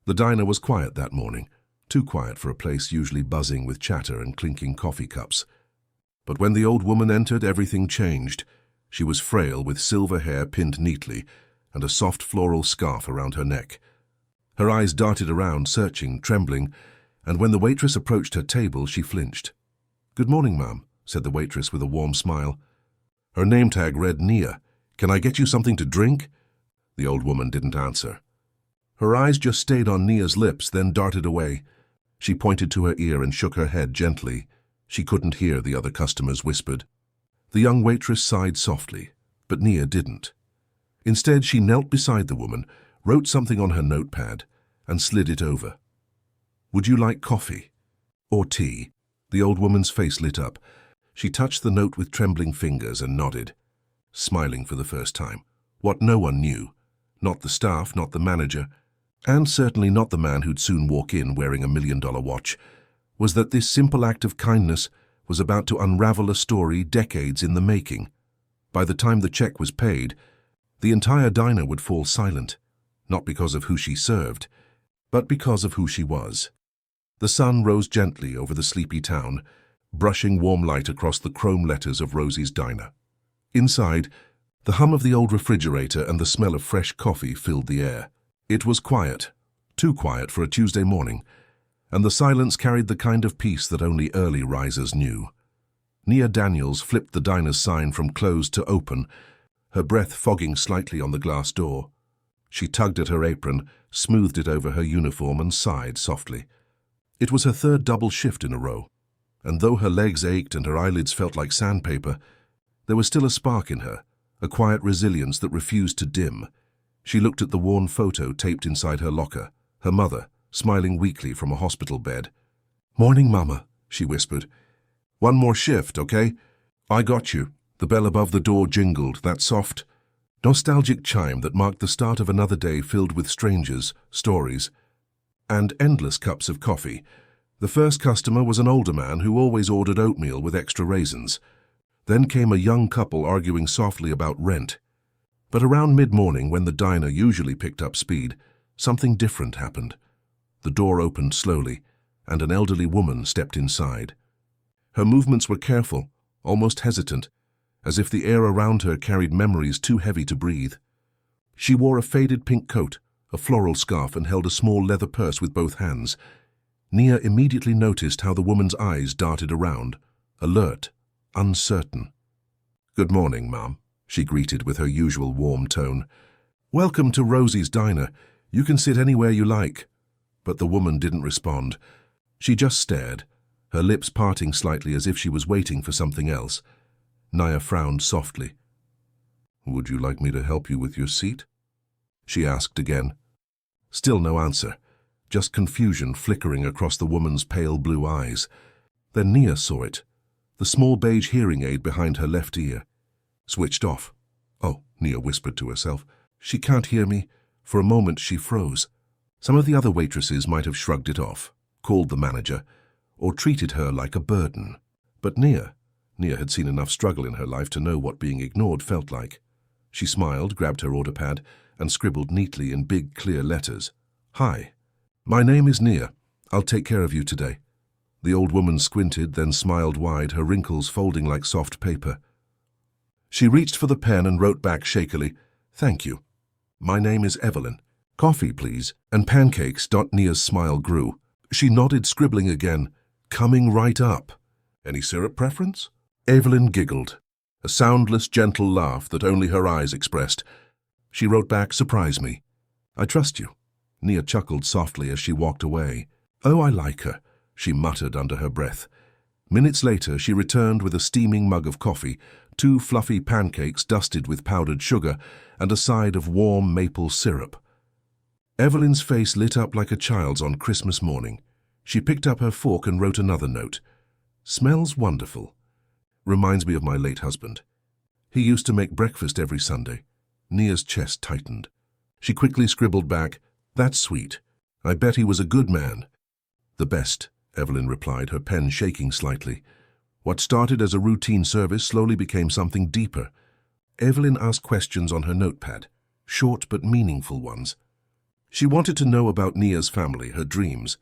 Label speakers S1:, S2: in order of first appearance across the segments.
S1: The diner was quiet that morning, too quiet for a place usually buzzing with chatter and clinking coffee cups. But when the old woman entered, everything changed. She was frail, with silver hair pinned neatly and a soft floral scarf around her neck. Her eyes darted around, searching, trembling, and when the waitress approached her table, she flinched. "Good morning, ma'am," said the waitress with a warm smile. Her name tag read Nia. "Can I get you something to drink?" The old woman didn't answer. Her eyes just stayed on Nia's lips, then darted away. She pointed to her ear and shook her head gently. She couldn't hear, the other customers whispered. The young waitress sighed softly, but Nia didn't. Instead, she knelt beside the woman, wrote something on her notepad, and slid it over. "Would you like coffee? Or tea?" The old woman's face lit up. She touched the note with trembling fingers and nodded, smiling for the first time. What no one knew, not the staff, not the manager, and certainly not the man who'd soon walk in wearing a $1,000,000 watch, was that this simple act of kindness was about to unravel a story decades in the making. By the time the check was paid, the entire diner would fall silent, not because of who she served, but because of who she was. The sun rose gently over the sleepy town, brushing warm light across the chrome letters of Rosie's diner. Inside, the hum of the old refrigerator and the smell of fresh coffee filled the air. It was quiet, too quiet for a Tuesday morning, and the silence carried the kind of peace that only early risers knew. Nia Daniels flipped the diner's sign from closed to open, her breath fogging slightly on the glass door. She tugged at her apron, smoothed it over her uniform, and sighed softly. It was her third double shift in a row, and though her legs ached and her eyelids felt like sandpaper, there was still a spark in her, a quiet resilience that refused to dim. She looked at the worn photo taped inside her locker, her mother, smiling weakly from a hospital bed. "Morning, Mama," she whispered. "One more shift, okay? I got you." The bell above the door jingled, that soft, nostalgic chime that marked the start of another day filled with strangers, stories, and endless cups of coffee. The first customer was an older man who always ordered oatmeal with extra raisins. Then came a young couple arguing softly about rent. But around mid-morning, when the diner usually picked up speed, something different happened. The door opened slowly, and an elderly woman stepped inside. Her movements were careful, almost hesitant, as if the air around her carried memories too heavy to breathe. She wore a faded pink coat, a floral scarf, and held a small leather purse with both hands. Nia immediately noticed how the woman's eyes darted around, alert, uncertain. "Good morning, ma'am," she greeted with her usual warm tone. "Welcome to Rosie's diner. You can sit anywhere you like." But the woman didn't respond. She just stared, her lips parting slightly as if she was waiting for something else. Nia frowned softly. "Would you like me to help you with your seat?" she asked again. Still no answer, just confusion flickering across the woman's pale blue eyes. Then Nia saw it, the small beige hearing aid behind her left ear. Switched off. "Oh," Nia whispered to herself. "She can't hear me." For a moment she froze. Some of the other waitresses might have shrugged it off, called the manager, or treated her like a burden. But Nia had seen enough struggle in her life to know what being ignored felt like. She smiled, grabbed her order pad, and scribbled neatly in big, clear letters. "Hi, my name is Nia. I'll take care of you today." The old woman squinted, then smiled wide, her wrinkles folding like soft paper. She reached for the pen and wrote back shakily, "Thank you. My name is Evelyn. Coffee, please, and pancakes." Nia's smile grew. She nodded, scribbling again, "Coming right up. Any syrup preference?" Evelyn giggled, a soundless, gentle laugh that only her eyes expressed. She wrote back, "Surprise me." "I trust you." Nia chuckled softly as she walked away. "Oh, I like her," she muttered under her breath. Minutes later, she returned with a steaming mug of coffee, 2 fluffy pancakes dusted with powdered sugar, and a side of warm maple syrup. Evelyn's face lit up like a child's on Christmas morning. She picked up her fork and wrote another note. "Smells wonderful. Reminds me of my late husband. He used to make breakfast every Sunday." Nia's chest tightened. She quickly scribbled back, "That's sweet. I bet he was a good man." "The best," Evelyn replied, her pen shaking slightly. What started as a routine service slowly became something deeper. Evelyn asked questions on her notepad, short but meaningful ones. She wanted to know about Nia's family, her dreams.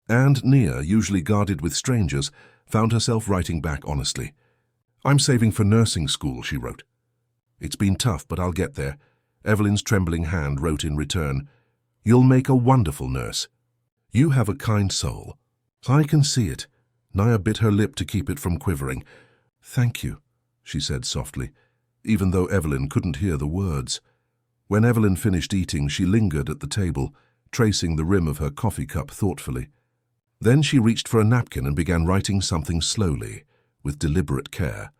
S1: And Nia, usually guarded with strangers, found herself writing back honestly. "I'm saving for nursing school," she wrote. "It's been tough, but I'll get there." Evelyn's trembling hand wrote in return, "You'll make a wonderful nurse. You have a kind soul. I can see it." Nia bit her lip to keep it from quivering. "Thank you," she said softly, even though Evelyn couldn't hear the words. When Evelyn finished eating, she lingered at the table, tracing the rim of her coffee cup thoughtfully. Then she reached for a napkin and began writing something slowly, with deliberate care.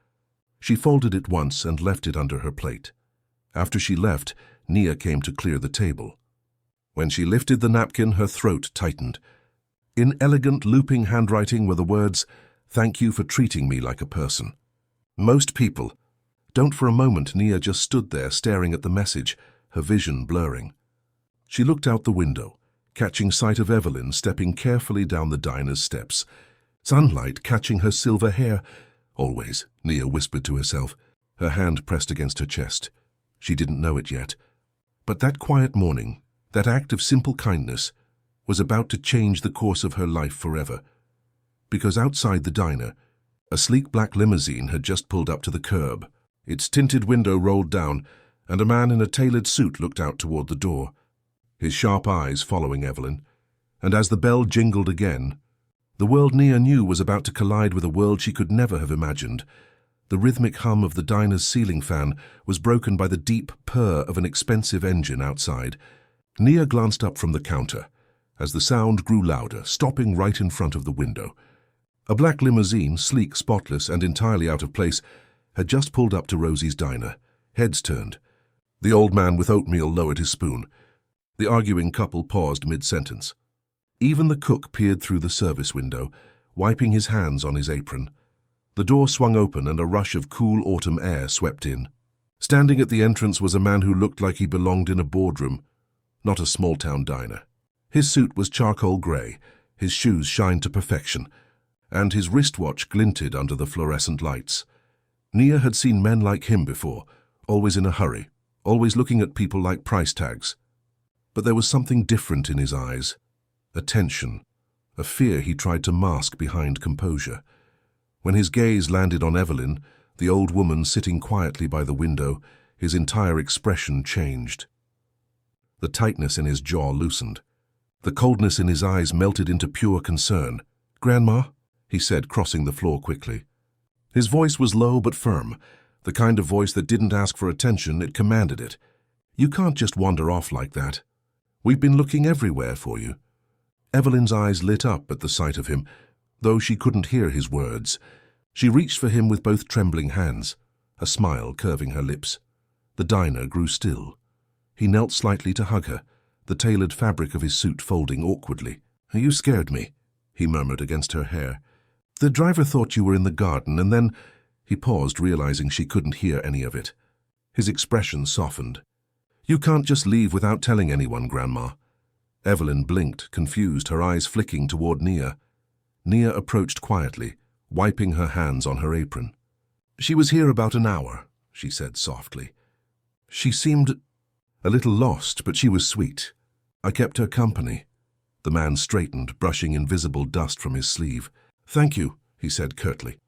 S1: She folded it once and left it under her plate. After she left, Nia came to clear the table. When she lifted the napkin, her throat tightened. In elegant, looping handwriting were the words, "Thank you for treating me like a person." Most people don't. For a moment, Nia just stood there staring at the message, her vision blurring. She looked out the window, catching sight of Evelyn stepping carefully down the diner's steps, sunlight catching her silver hair. "Always," Nia whispered to herself, her hand pressed against her chest. She didn't know it yet. But that quiet morning, that act of simple kindness, was about to change the course of her life forever. Because outside the diner, a sleek black limousine had just pulled up to the curb. Its tinted window rolled down, and a man in a tailored suit looked out toward the door, his sharp eyes following Evelyn. And as the bell jingled again, the world Nia knew was about to collide with a world she could never have imagined. The rhythmic hum of the diner's ceiling fan was broken by the deep purr of an expensive engine outside. Nia glanced up from the counter as the sound grew louder, stopping right in front of the window. A black limousine, sleek, spotless, and entirely out of place, had just pulled up to Rosie's diner, heads turned. The old man with oatmeal lowered his spoon. The arguing couple paused mid-sentence. Even the cook peered through the service window, wiping his hands on his apron. The door swung open and a rush of cool autumn air swept in. Standing at the entrance was a man who looked like he belonged in a boardroom, not a small-town diner. His suit was charcoal grey, his shoes shined to perfection, and his wristwatch glinted under the fluorescent lights. Nia had seen men like him before, always in a hurry, always looking at people like price tags. But there was something different in his eyes, a tension, a fear he tried to mask behind composure. When his gaze landed on Evelyn, the old woman sitting quietly by the window, his entire expression changed. The tightness in his jaw loosened. The coldness in his eyes melted into pure concern. "Grandma?" he said, crossing the floor quickly. His voice was low but firm, the kind of voice that didn't ask for attention, it commanded it. "You can't just wander off like that. We've been looking everywhere for you." Evelyn's eyes lit up at the sight of him, though she couldn't hear his words. She reached for him with both trembling hands, a smile curving her lips. The diner grew still. He knelt slightly to hug her, the tailored fabric of his suit folding awkwardly. "You scared me," he murmured against her hair. "The driver thought you were in the garden, and then—" He paused, realizing she couldn't hear any of it. His expression softened. "You can't just leave without telling anyone, Grandma." Evelyn blinked, confused, her eyes flicking toward Nia. Nia approached quietly, wiping her hands on her apron. "She was here about an hour," she said softly. "She seemed a little lost, but she was sweet. I kept her company." The man straightened, brushing invisible dust from his sleeve. "Thank you," he said curtly.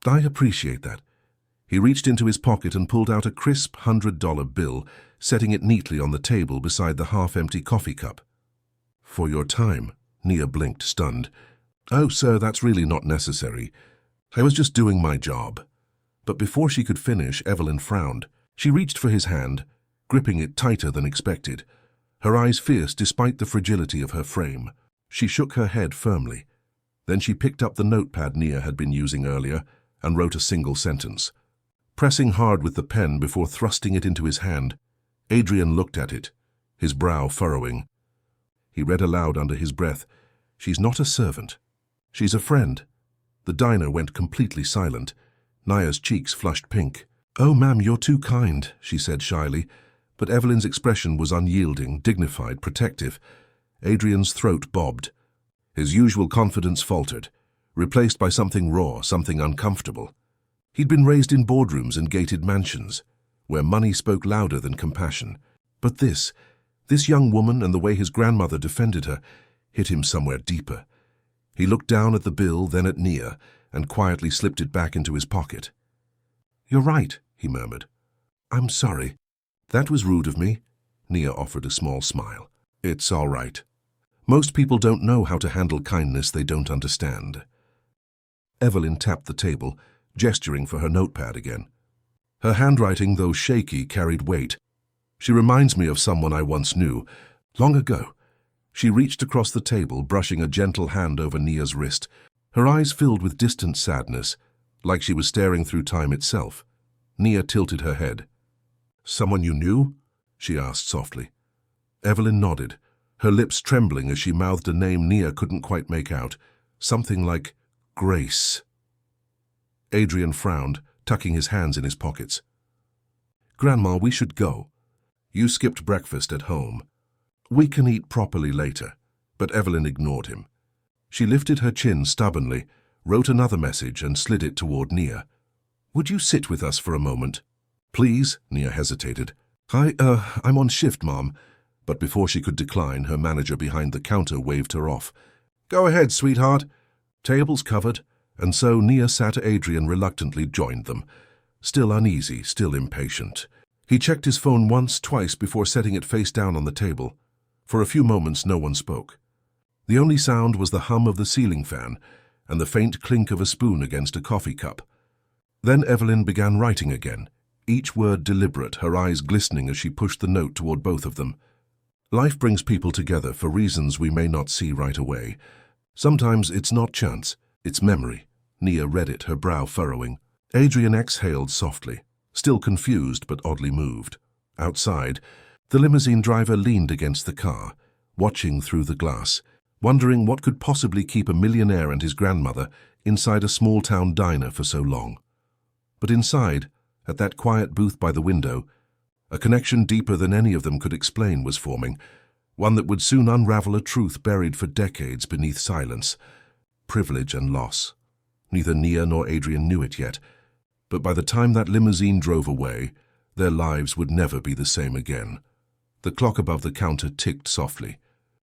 S1: "I appreciate that." He reached into his pocket and pulled out a crisp $100 bill, setting it neatly on the table beside the half-empty coffee cup. "For your time," Nia blinked, stunned. "Oh, sir, that's really not necessary. I was just doing my job." But before she could finish, Evelyn frowned. She reached for his hand, gripping it tighter than expected, her eyes fierce despite the fragility of her frame. She shook her head firmly. Then she picked up the notepad Nia had been using earlier and wrote a single sentence. Pressing hard with the pen before thrusting it into his hand, Adrian looked at it, his brow furrowing. He read aloud under his breath, "She's not a servant. She's a friend." The diner went completely silent. Nia's cheeks flushed pink. "Oh, ma'am, you're too kind," she said shyly, but Evelyn's expression was unyielding, dignified, protective. Adrian's throat bobbed. His usual confidence faltered, replaced by something raw, something uncomfortable. He'd been raised in boardrooms and gated mansions, where money spoke louder than compassion. But this This young woman and the way his grandmother defended her hit him somewhere deeper. He looked down at the bill, then at Nia, and quietly slipped it back into his pocket. "You're right," he murmured. "I'm sorry. That was rude of me." Nia offered a small smile. "It's all right. Most people don't know how to handle kindness they don't understand." Evelyn tapped the table, gesturing for her notepad again. Her handwriting, though shaky, carried weight. "She reminds me of someone I once knew, long ago." She reached across the table, brushing a gentle hand over Nia's wrist. Her eyes filled with distant sadness, like she was staring through time itself. Nia tilted her head. "Someone you knew?" she asked softly. Evelyn nodded, her lips trembling as she mouthed a name Nia couldn't quite make out, something like Grace. Adrian frowned, tucking his hands in his pockets. "Grandma, we should go. You skipped breakfast at home. We can eat properly later." But Evelyn ignored him. She lifted her chin stubbornly, wrote another message and slid it toward Nia. "Would you sit with us for a moment?" "Please," Nia hesitated. I'm on shift, Mom." But before she could decline, her manager behind the counter waved her off. "Go ahead, sweetheart. Table's covered." And so Nia sat. Adrian reluctantly joined them, still uneasy, still impatient. He checked his phone once, twice before setting it face down on the table. For a few moments no one spoke. The only sound was the hum of the ceiling fan and the faint clink of a spoon against a coffee cup. Then Evelyn began writing again, each word deliberate, her eyes glistening as she pushed the note toward both of them. "Life brings people together for reasons we may not see right away. Sometimes it's not chance, it's memory." Nia read it, her brow furrowing. Adrian exhaled softly, still confused but oddly moved. Outside, the limousine driver leaned against the car, watching through the glass, wondering what could possibly keep a millionaire and his grandmother inside a small-town diner for so long. But inside, at that quiet booth by the window, a connection deeper than any of them could explain was forming, one that would soon unravel a truth buried for decades beneath silence: privilege and loss. Neither Nia nor Adrian knew it yet, but by the time that limousine drove away, their lives would never be the same again. The clock above the counter ticked softly,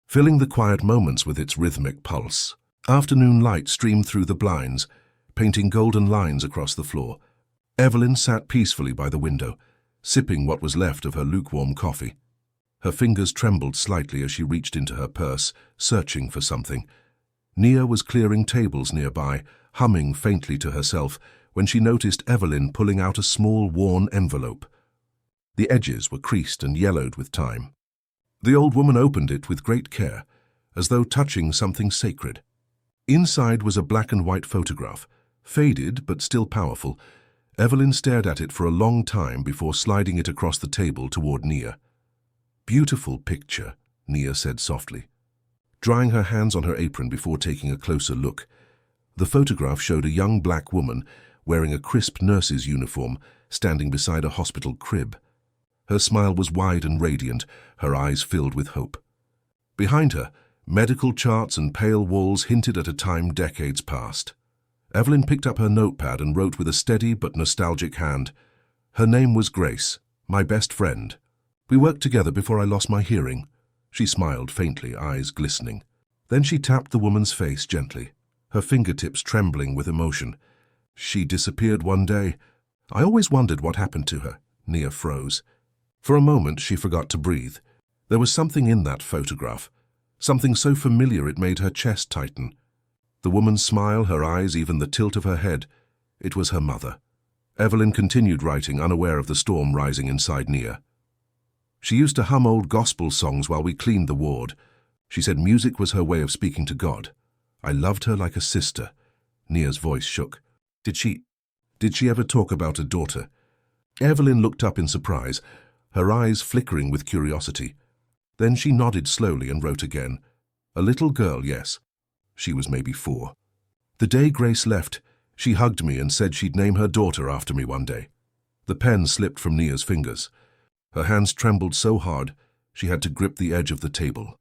S1: filling the quiet moments with its rhythmic pulse. Afternoon light streamed through the blinds, painting golden lines across the floor. Evelyn sat peacefully by the window, sipping what was left of her lukewarm coffee. Her fingers trembled slightly as she reached into her purse, searching for something. Nia was clearing tables nearby, humming faintly to herself, when she noticed Evelyn pulling out a small, worn envelope. The edges were creased and yellowed with time. The old woman opened it with great care, as though touching something sacred. Inside was a black and white photograph, faded but still powerful. Evelyn stared at it for a long time before sliding it across the table toward Nia. "Beautiful picture," Nia said softly, drying her hands on her apron before taking a closer look. The photograph showed a young black woman wearing a crisp nurse's uniform, standing beside a hospital crib. Her smile was wide and radiant, her eyes filled with hope. Behind her, medical charts and pale walls hinted at a time decades past. Evelyn picked up her notepad and wrote with a steady but nostalgic hand. "Her name was Grace, my best friend. We worked together before I lost my hearing." She smiled faintly, eyes glistening. Then she tapped the woman's face gently, her fingertips trembling with emotion. "She disappeared one day. I always wondered what happened to her." Nia froze. For a moment she forgot to breathe. There was something in that photograph, something so familiar it made her chest tighten. The woman's smile, her eyes, even the tilt of her head. It was her mother. Evelyn continued writing, unaware of the storm rising inside Nia. "She used to hum old gospel songs while we cleaned the ward. She said music was her way of speaking to God. I loved her like a sister." Nia's voice shook. Did she ever talk about a daughter?" Evelyn looked up in surprise, her eyes flickering with curiosity. Then she nodded slowly and wrote again. "A little girl, yes. She was maybe 4. The day Grace left, she hugged me and said she'd name her daughter after me one day." The pen slipped from Nia's fingers. Her hands trembled so hard she had to grip the edge of the table.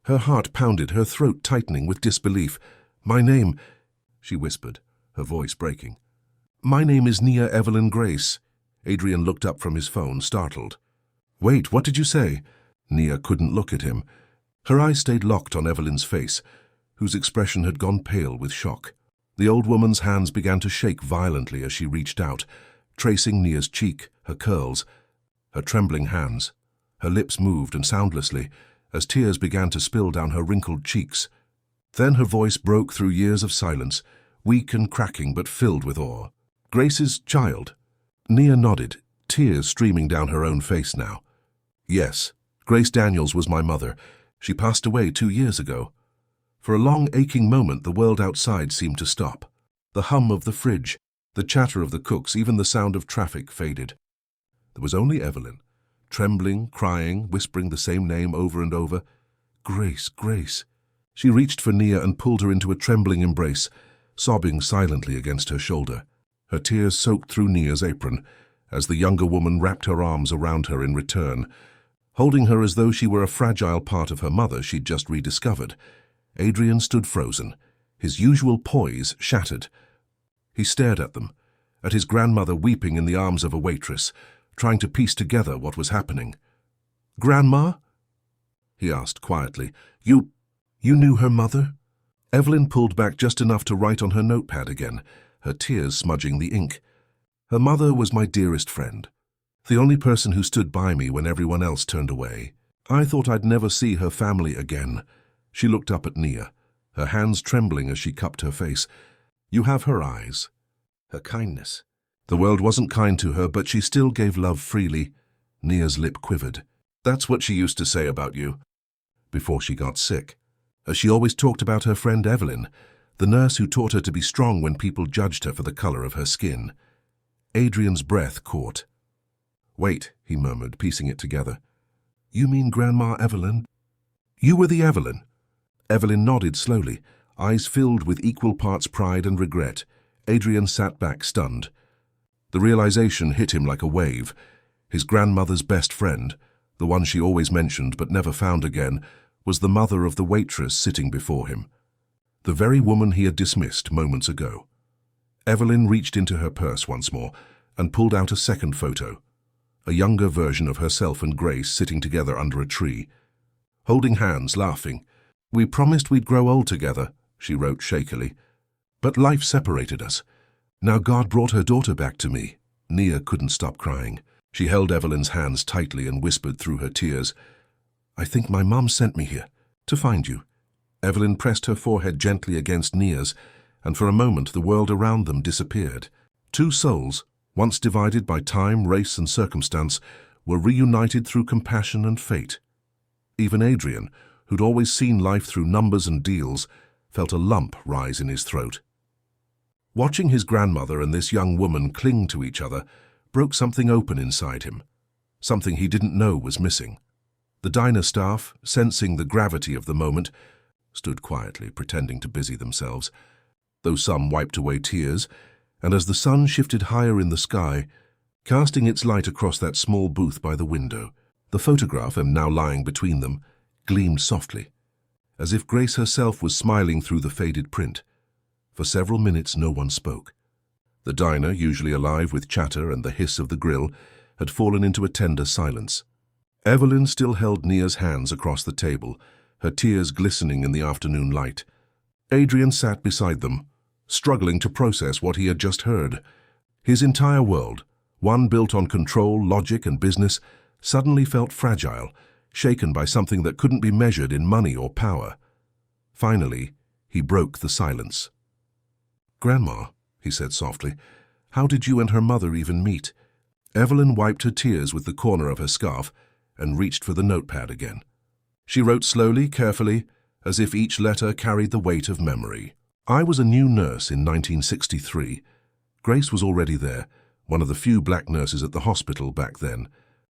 S1: Her heart pounded, her throat tightening with disbelief. "My name," she whispered, her voice breaking. "My name is Nia Evelyn Grace." Adrian looked up from his phone, startled. "Wait, what did you say?" Nia couldn't look at him. Her eyes stayed locked on Evelyn's face, whose expression had gone pale with shock. The old woman's hands began to shake violently as she reached out, tracing Nia's cheek, her curls, her trembling hands. Her lips moved, and soundlessly, as tears began to spill down her wrinkled cheeks. Then her voice broke through years of silence, weak and cracking but filled with awe. "Grace's child?" Nia nodded, tears streaming down her own face now. "Yes, Grace Daniels was my mother. She passed away 2 years ago." For a long, aching moment, the world outside seemed to stop. The hum of the fridge, the chatter of the cooks, even the sound of traffic faded. There was only Evelyn, trembling, crying, whispering the same name over and over. "Grace, Grace." She reached for Nia and pulled her into a trembling embrace, sobbing silently against her shoulder. Her tears soaked through Nia's apron as the younger woman wrapped her arms around her in return, holding her as though she were a fragile part of her mother she'd just rediscovered. Adrian stood frozen, his usual poise shattered. He stared at them, at his grandmother weeping in the arms of a waitress, trying to piece together what was happening. "Grandma?" he asked quietly. You knew her mother?" Evelyn pulled back just enough to write on her notepad again, her tears smudging the ink. "Her mother was my dearest friend, the only person who stood by me when everyone else turned away. I thought I'd never see her family again." She looked up at Nia, her hands trembling as she cupped her face. "You have her eyes, her kindness. The world wasn't kind to her, but she still gave love freely." Nia's lip quivered. "That's what she used to say about you, before she got sick. She always talked about her friend Evelyn, the nurse who taught her to be strong when people judged her for the color of her skin." Adrian's breath caught. "Wait," he murmured, piecing it together. "You mean Grandma Evelyn? You were the Evelyn?" Evelyn nodded slowly, eyes filled with equal parts pride and regret. Adrian sat back, stunned. The realization hit him like a wave. His grandmother's best friend, the one she always mentioned but never found again, was the mother of the waitress sitting before him, the very woman he had dismissed moments ago. Evelyn reached into her purse once more and pulled out a second photo, a younger version of herself and Grace sitting together under a tree, holding hands, laughing. "We promised we'd grow old together," she wrote shakily, "but life separated us. Now God brought her daughter back to me." Nia couldn't stop crying. She held Evelyn's hands tightly and whispered through her tears, "I think my mom sent me here, to find you." Evelyn pressed her forehead gently against Nia's, and for a moment the world around them disappeared. Two souls, once divided by time, race, and circumstance, were reunited through compassion and fate. Even Adrian, who'd always seen life through numbers and deals, felt a lump rise in his throat. Watching his grandmother and this young woman cling to each other broke something open inside him, something he didn't know was missing. The diner staff, sensing the gravity of the moment, stood quietly, pretending to busy themselves, though some wiped away tears, and as the sun shifted higher in the sky, casting its light across that small booth by the window, the photograph, now lying between them, gleamed softly, as if Grace herself was smiling through the faded print. For several minutes no one spoke. The diner, usually alive with chatter and the hiss of the grill, had fallen into a tender silence. Evelyn still held Nia's hands across the table, her tears glistening in the afternoon light. Adrian sat beside them, struggling to process what he had just heard. His entire world, one built on control, logic, and business, suddenly felt fragile, shaken by something that couldn't be measured in money or power. Finally, he broke the silence. "Grandma," he said softly, "how did you and her mother even meet?" Evelyn wiped her tears with the corner of her scarf and reached for the notepad again. She wrote slowly, carefully, as if each letter carried the weight of memory. "I was a new nurse in 1963. Grace was already there, one of the few black nurses at the hospital back then.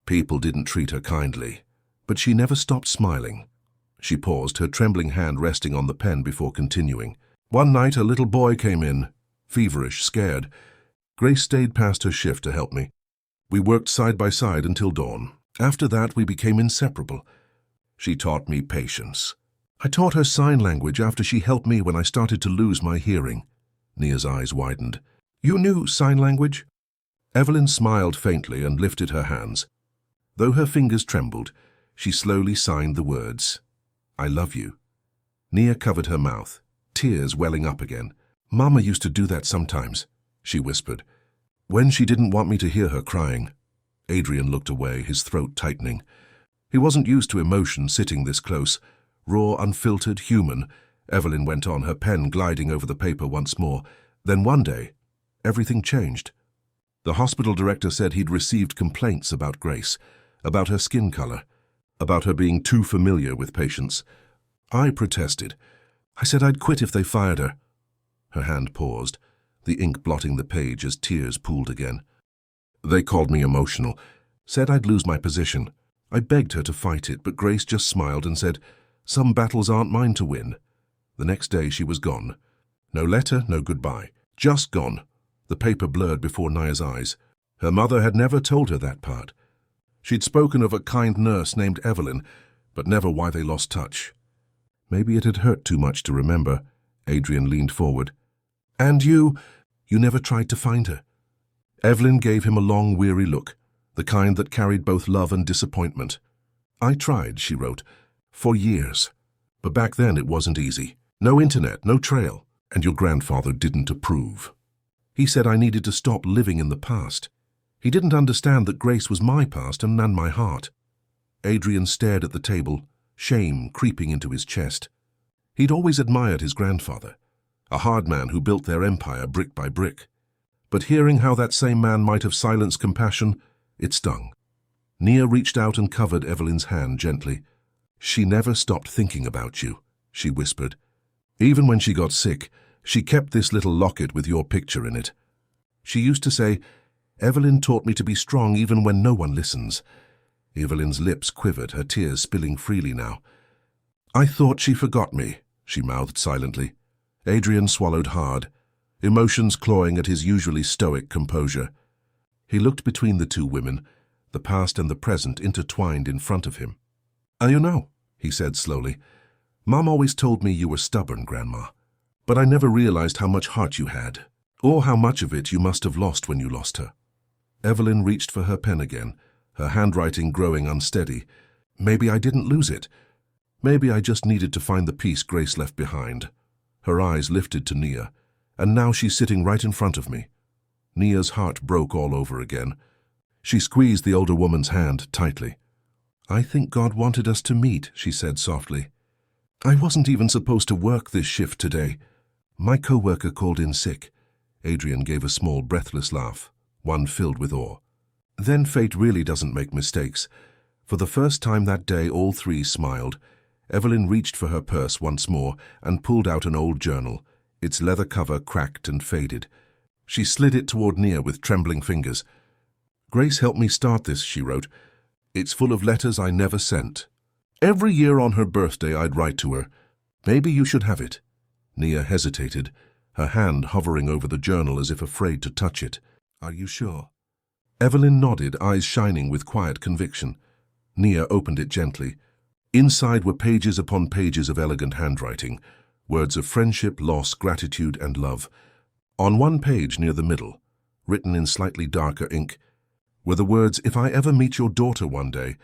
S1: People didn't treat her kindly, but she never stopped smiling." She paused, her trembling hand resting on the pen before continuing. "One night a little boy came in, feverish, scared. Grace stayed past her shift to help me. We worked side by side until dawn. After that, we became inseparable. She taught me patience. I taught her sign language after she helped me when I started to lose my hearing." Nia's eyes widened. "You knew sign language?" Evelyn smiled faintly and lifted her hands. Though her fingers trembled, She slowly signed the words, "I love you." Nia covered her mouth, tears welling up again. "Mama used to do that sometimes," she whispered, when she didn't want me to hear her crying. Adrian looked away, his throat tightening. He wasn't used to emotion sitting this close. Raw, unfiltered, human. Evelyn went on, her pen gliding over the paper once more. Then one day, everything changed. The hospital director said he'd received complaints about Grace, about her skin color, about her being too familiar with patients. I protested. I said I'd quit if they fired her. Her hand paused, the ink blotting the page as tears pooled again. They called me emotional, said I'd lose my position. I begged her to fight it, but Grace just smiled and said, "Some battles aren't mine to win." The next day she was gone. No letter, no goodbye. Just gone. The paper blurred before Nia's eyes. Her mother had never told her that part. She'd spoken of a kind nurse named Evelyn, but never why they lost touch. Maybe it had hurt too much to remember. Adrian leaned forward. "And you never tried to find her?" Evelyn gave him a long, weary look, the kind that carried both love and disappointment. "I tried," she wrote, "for years. But back then it wasn't easy. No internet, no trail, and your grandfather didn't approve. He said I needed to stop living in the past. He didn't understand that Grace was my past and my heart." Adrian stared at the table, shame creeping into his chest. He'd always admired his grandfather, a hard man who built their empire brick by brick. But hearing how that same man might have silenced compassion, it stung. Nia reached out and covered Evelyn's hand gently. "She never stopped thinking about you," she whispered. "Even when she got sick, she kept this little locket with your picture in it. She used to say, 'Evelyn taught me to be strong even when no one listens.'" Evelyn's lips quivered, her tears spilling freely now. "I thought she forgot me," she mouthed silently. Adrian swallowed hard, emotions clawing at his usually stoic composure. He looked between the two women, the past and the present intertwined in front of him. "You know," he said slowly, "Mom always told me you were stubborn, Grandma. But I never realized how much heart you had, or how much of it you must have lost when you lost her." Evelyn reached for her pen again, her handwriting growing unsteady. "Maybe I didn't lose it. Maybe I just needed to find the peace Grace left behind." Her eyes lifted to Nia, and now she's sitting right in front of me. Nia's heart broke all over again. She squeezed the older woman's hand tightly. "I think God wanted us to meet," she said softly. "I wasn't even supposed to work this shift today. My co-worker called in sick." Adrian gave a small, breathless laugh, one filled with awe. Then fate really doesn't make mistakes. For the first time that day, all three smiled. Evelyn reached for her purse once more and pulled out an old journal, its leather cover cracked and faded. She slid it toward Nia with trembling fingers. "Grace helped me start this," she wrote. "It's full of letters I never sent. Every year on her birthday I'd write to her. Maybe you should have it." Nia hesitated, her hand hovering over the journal as if afraid to touch it. "Are you sure?" Evelyn nodded, eyes shining with quiet conviction. Nia opened it gently. Inside were pages upon pages of elegant handwriting, words of friendship, loss, gratitude, and love. On one page near the middle, written in slightly darker ink, were the words, "If I ever meet your daughter one day,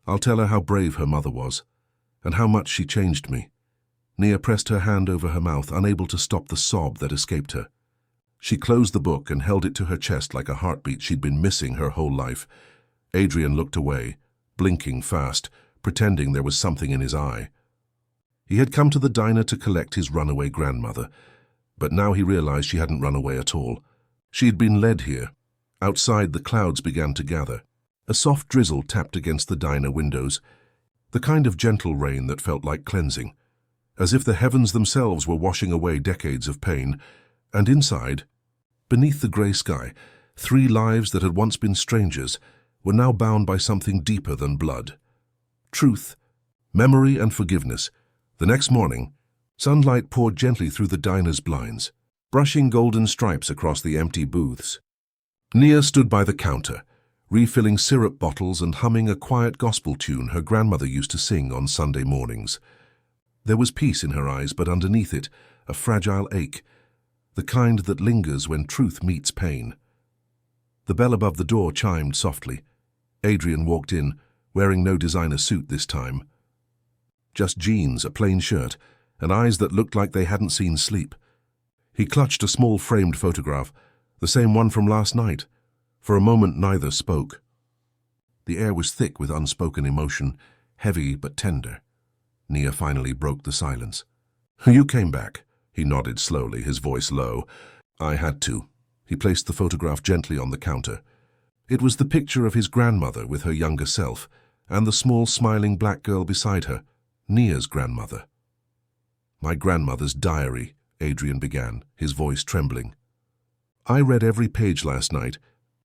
S1: I'll tell her how brave her mother was, and how much she changed me." Nia pressed her hand over her mouth, unable to stop the sob that escaped her. She closed the book and held it to her chest like a heartbeat she'd been missing her whole life. Adrian looked away, blinking fast, pretending there was something in his eye. He had come to the diner to collect his runaway grandmother, but now he realized she hadn't run away at all. She had been led here. Outside, the clouds began to gather. A soft drizzle tapped against the diner windows, the kind of gentle rain that felt like cleansing, as if the heavens themselves were washing away decades of pain. And inside, beneath the grey sky, three lives that had once been strangers were now bound by something deeper than blood. Truth, memory, and forgiveness. The next morning, sunlight poured gently through the diner's blinds, brushing golden stripes across the empty booths. Nia stood by the counter, refilling syrup bottles and humming a quiet gospel tune her grandmother used to sing on Sunday mornings. There was peace in her eyes, but underneath it, a fragile ache, the kind that lingers when truth meets pain. The bell above the door chimed softly. Adrian walked in, wearing no designer suit this time. Just jeans, a plain shirt, and eyes that looked like they hadn't seen sleep. He clutched a small framed photograph, the same one from last night. For a moment neither spoke. The air was thick with unspoken emotion, heavy but tender. Nia finally broke the silence. "You came back," he nodded slowly, his voice low. "I had to." He placed the photograph gently on the counter. It was the picture of his grandmother with her younger self, and the small smiling black girl beside her, Nia's grandmother. "My grandmother's diary," Adrian began, his voice trembling. "I read every page last night.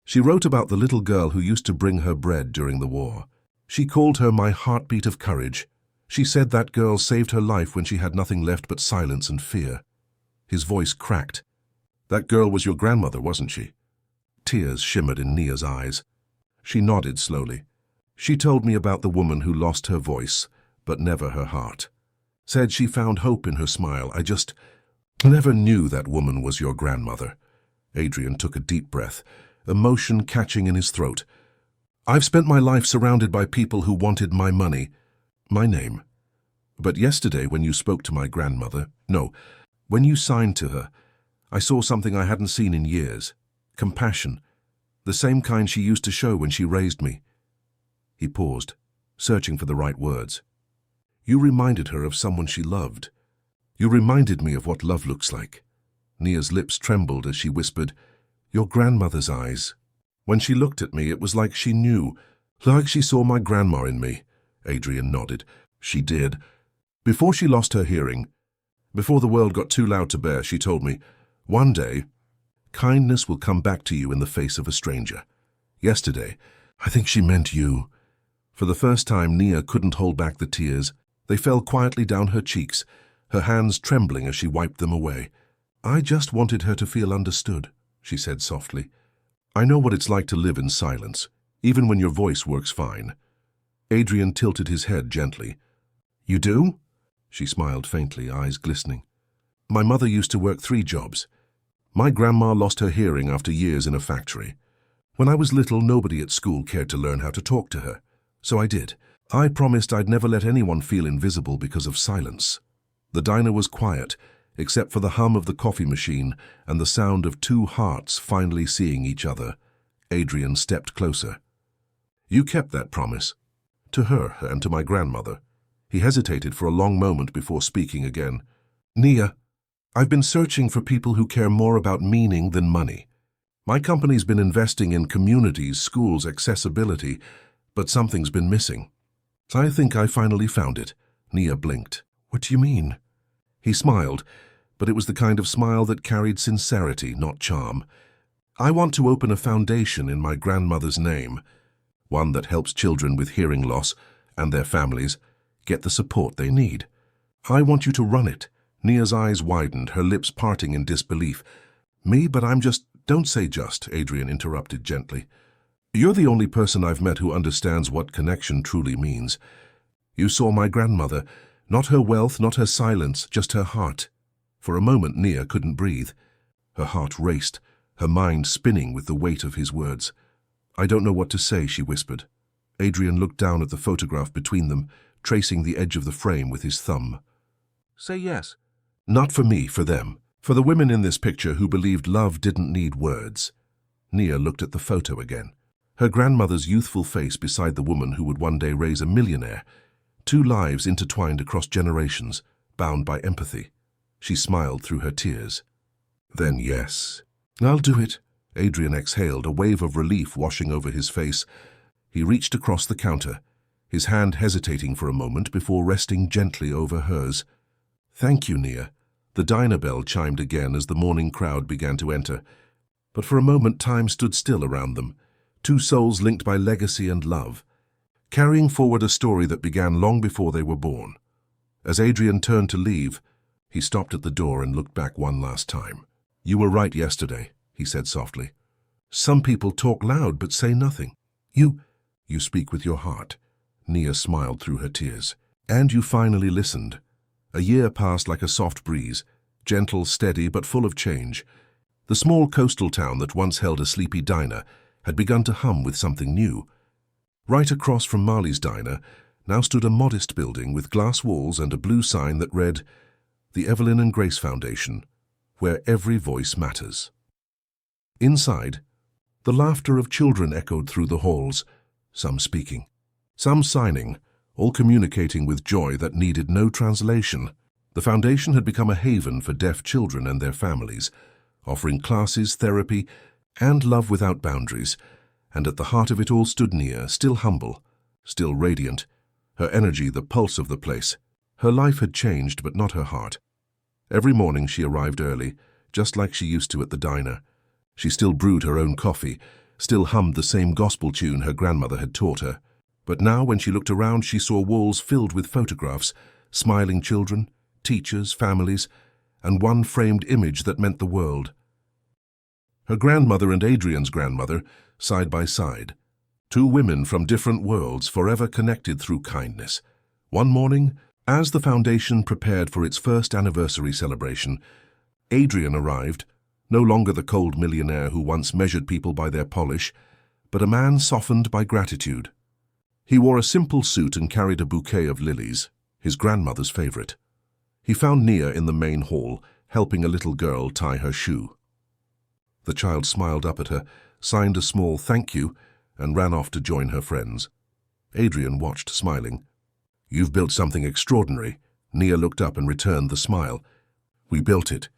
S1: She wrote about the little girl who used to bring her bread during the war. She called her my heartbeat of courage. She said that girl saved her life when she had nothing left but silence and fear." His voice cracked. "That girl was your grandmother, wasn't she?" Tears shimmered in Nia's eyes. She nodded slowly. "She told me about the woman who lost her voice, but never her heart. Said she found hope in her smile. I just never knew that woman was your grandmother." Adrian took a deep breath, emotion catching in his throat. "I've spent my life surrounded by people who wanted my money, my name. But yesterday when you spoke to my grandmother, no, when you signed to her, I saw something I hadn't seen in years. Compassion. The same kind she used to show when she raised me." He paused, searching for the right words. "You reminded her of someone she loved. You reminded me of what love looks like." Nia's lips trembled as she whispered, "Your grandmother's eyes. When she looked at me, it was like she knew, like she saw my grandma in me." Adrian nodded. "She did. Before she lost her hearing, before the world got too loud to bear, she told me, 'One day, kindness will come back to you in the face of a stranger.' Yesterday, I think she meant you." For the first time, Nia couldn't hold back the tears. They fell quietly down her cheeks, her hands trembling as she wiped them away. "I just wanted her to feel understood," she said softly. "I know what it's like to live in silence, even when your voice works fine." Adrian tilted his head gently. "You do?" She smiled faintly, eyes glistening. "My mother used to work 3 jobs. My grandma lost her hearing after years in a factory. When I was little, nobody at school cared to learn how to talk to her. So I did. I promised I'd never let anyone feel invisible because of silence." The diner was quiet, except for the hum of the coffee machine and the sound of 2 hearts finally seeing each other. Adrian stepped closer. "You kept that promise. To her and to my grandmother." He hesitated for a long moment before speaking again. "Nia, I've been searching for people who care more about meaning than money. My company's been investing in communities, schools, accessibility, but something's been missing. I think I finally found it." Nia blinked. "What do you mean?" He smiled, but it was the kind of smile that carried sincerity, not charm. "I want to open a foundation in my grandmother's name, one that helps children with hearing loss and their families get the support they need. I want you to run it." Nia's eyes widened, her lips parting in disbelief. "Me, but I'm just—" "Don't say just," Adrian interrupted gently. "You're the only person I've met who understands what connection truly means. You saw my grandmother, not her wealth, not her silence, just her heart." For a moment Nia couldn't breathe. Her heart raced, her mind spinning with the weight of his words. "I don't know what to say," she whispered. Adrian looked down at the photograph between them, tracing the edge of the frame with his thumb. "Say yes." "Not for me, for them. For the women in this picture who believed love didn't need words." Nia looked at the photo again. Her grandmother's youthful face beside the woman who would one day raise a millionaire. 2 lives intertwined across generations, bound by empathy. She smiled through her tears. "Then yes." "I'll do it." Adrian exhaled, a wave of relief washing over his face. He reached across the counter, his hand hesitating for a moment before resting gently over hers. "Thank you, Nia." The diner bell chimed again as the morning crowd began to enter. But for a moment time stood still around them, 2 souls linked by legacy and love, carrying forward a story that began long before they were born. As Adrian turned to leave, he stopped at the door and looked back one last time. "You were right yesterday," he said softly. "Some people talk loud but say nothing. You speak with your heart." Nia smiled through her tears. "And you finally listened." A year passed like a soft breeze, gentle, steady, but full of change. The small coastal town that once held a sleepy diner had begun to hum with something new. Right across from Marley's diner now stood a modest building with glass walls and a blue sign that read, "The Evelyn and Grace Foundation, where every voice matters." Inside, the laughter of children echoed through the halls, some speaking, some signing, all communicating with joy that needed no translation. The foundation had become a haven for deaf children and their families, offering classes, therapy, and love without boundaries. And at the heart of it all stood Nia, still humble, still radiant, her energy the pulse of the place. Her life had changed, but not her heart. Every morning she arrived early, just like she used to at the diner. She still brewed her own coffee, still hummed the same gospel tune her grandmother had taught her. But now, when she looked around, she saw walls filled with photographs, smiling children, teachers, families, and one framed image that meant the world. Her grandmother and Adrian's grandmother, side by side. Two women from different worlds, forever connected through kindness. One morning, as the foundation prepared for its first anniversary celebration, Adrian arrived, no longer the cold millionaire who once measured people by their polish, but a man softened by gratitude. He wore a simple suit and carried a bouquet of lilies, his grandmother's favorite. He found Nia in the main hall, helping a little girl tie her shoe. The child smiled up at her, signed a small thank you, and ran off to join her friends. Adrian watched, smiling. "You've built something extraordinary." Nia looked up and returned the smile. "We built it."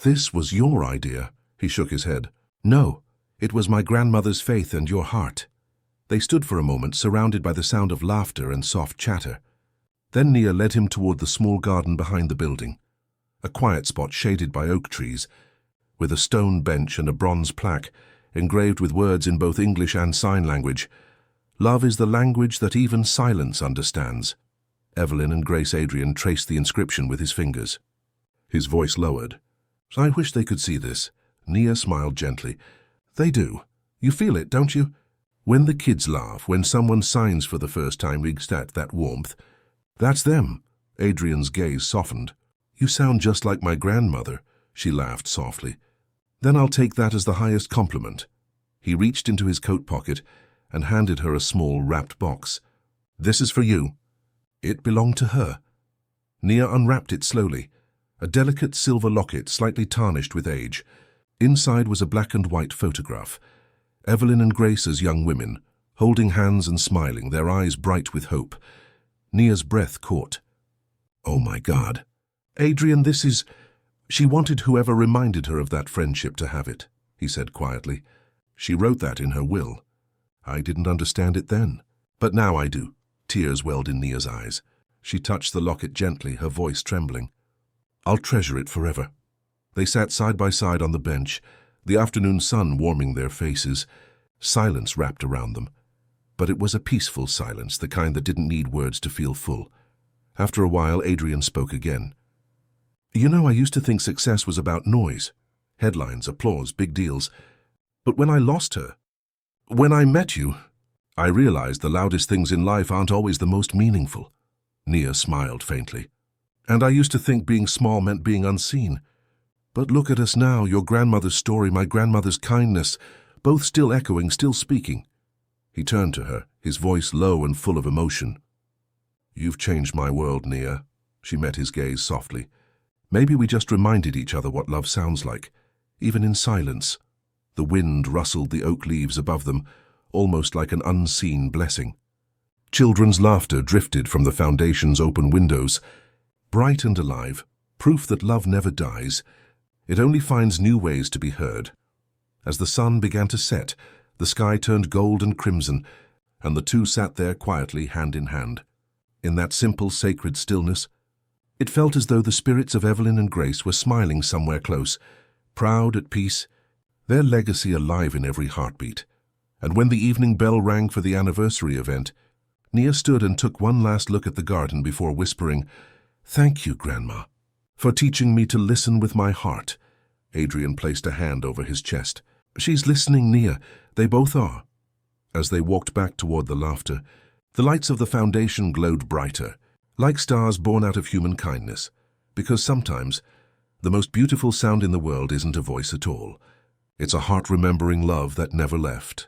S1: "This was your idea." He shook his head. "No, it was my grandmother's faith and your heart." They stood for a moment, surrounded by the sound of laughter and soft chatter. Then Nia led him toward the small garden behind the building, a quiet spot shaded by oak trees, with a stone bench and a bronze plaque engraved with words in both English and sign language. "Love is the language that even silence understands." Evelyn and Grace Adrian traced the inscription with his fingers. His voice lowered. "I wish they could see this." Nia smiled gently. "They do. You feel it, don't you? When the kids laugh, when someone signs for the first time, we get that warmth. That's them." Adrian's gaze softened. "You sound just like my grandmother." She laughed softly. "Then I'll take that as the highest compliment." He reached into his coat pocket and handed her a small wrapped box. "This is for you." It belonged to her. Nia unwrapped it slowly, a delicate silver locket slightly tarnished with age. Inside was a black and white photograph. Evelyn and Grace as young women, holding hands and smiling, their eyes bright with hope. Nia's breath caught. "Oh my God. Adrian, this is—" "She wanted whoever reminded her of that friendship to have it," he said quietly. "She wrote that in her will. I didn't understand it then, but now I do." Tears welled in Nia's eyes. She touched the locket gently, her voice trembling. "I'll treasure it forever." They sat side by side on the bench, the afternoon sun warming their faces. Silence wrapped around them. But it was a peaceful silence, the kind that didn't need words to feel full. After a while, Adrian spoke again. "You know, I used to think success was about noise. Headlines, applause, big deals. But when I lost her, when I met you, I realized the loudest things in life aren't always the most meaningful." Nia smiled faintly. "And I used to think being small meant being unseen. But look at us now, your grandmother's story, my grandmother's kindness, both still echoing, still speaking." He turned to her, his voice low and full of emotion. "You've changed my world, Nia." She met his gaze softly. "Maybe we just reminded each other what love sounds like, even in silence." The wind rustled the oak leaves above them, almost like an unseen blessing. Children's laughter drifted from the foundation's open windows, bright and alive, proof that love never dies. It only finds new ways to be heard. As the sun began to set, the sky turned gold and crimson, and the two sat there quietly, hand in hand. In that simple, sacred stillness, it felt as though the spirits of Evelyn and Grace were smiling somewhere close, proud, at peace, their legacy alive in every heartbeat. And when the evening bell rang for the anniversary event, Nia stood and took one last look at the garden before whispering, "Thank you, Grandma, for teaching me to listen with my heart." Adrian placed a hand over his chest. "She's listening, Nia. They both are." As they walked back toward the laughter, the lights of the foundation glowed brighter, like stars born out of human kindness. Because sometimes, the most beautiful sound in the world isn't a voice at all. It's a heart remembering love that never left.